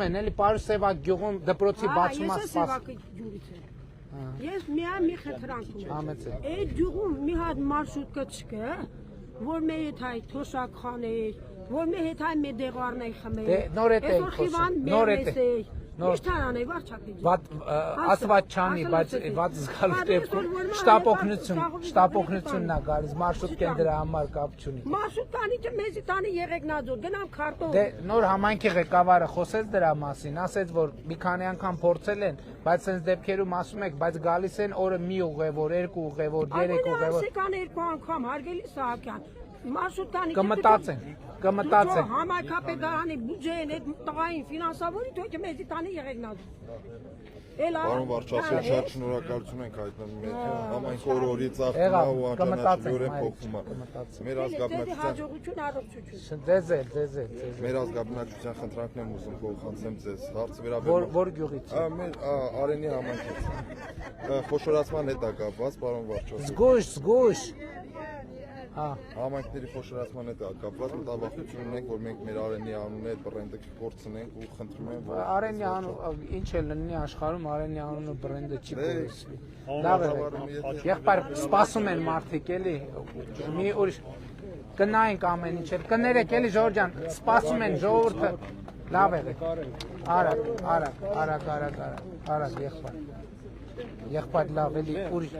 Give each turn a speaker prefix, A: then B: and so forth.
A: Mən էլի Պարուսեվակ գյուղում դպրոցի բացումա սպաս։
B: Ես միայն մի խնդրանք ունեմ։ Այդ գյուղում մի հատ մարշրուտկա չկա, որ մեր հետ հայ թոշակխաներ, որ մեր հետ հայ մեդեղարներ խմել։
A: Նոր էդ է խոսում։ Նոր էդ է։
B: Նորտանան է վարչակի։
A: Ասված չանի, բայց ված զգալու դեպքում շտապօգնությունն է գալիս, մարշրուտկեն դրա համար կապ չունի։
B: Մարշրուտկանի չէ, մեզի տանի Եղեգնաձոր, գնամ քարտով։
A: Դե նոր համայնքի ղեկավարը խոսեց դրա մասին, ասեց որ մի քանի անգամ փորձել են, բայց sense դեպքերում ասում եք, բայց գալիս են օրը մի ուղևոր, երկու ուղևոր, երեք ուղևոր։
B: Ասեկան երկու անգամ հարգելի Սահակյան։ Մարշրուտկանի
A: կմտածեն
B: համայնքապետարանի բյուջեն այդ տղային ֆինանսավորի թույքը մեզի տանի Եղեգնաձոր։
C: Պարոն վարչապետ, շատ շնորհակալություն ենք հայտնում մեր համայնքի օրորի ծաղկումա ու անճանաչելիորեն փոխումը։ Մեր
A: ազգաբնակչության
C: Մեր ազգաբնակչության խնդրանքն եմ ուզում փոխանցեմ ձեզ։ Հարցը վերաբերում
A: Որ գյուղից։
C: Մեր Արենի համայնքից։ Խոշորացման հետ է կապված, պարոն վարչապետ։
A: Զգույշ։
C: Համայնքների խոշորացման հետ է կապված, մտավախություն ունենք, որ մենք մեր Արենի անունը այդ բրենդը կորցնենք ու խնդրում եմ, որ
A: Արենի անուն ինչ էլ լինի աշխարհում Արենի անունը բրենդը չի կորցվի։ Լավ է։ Եղբայր սպասում են մարդիկ էլի։ Մի ուրիշ կնայենք ամեն ինչ էլ։ Կներեք էլի Ժորժ ջան, սպասում են ժողովուրդը։ Լավ է։ Արագ եղբայր։ Եղբայր լավ էլի ուրիշ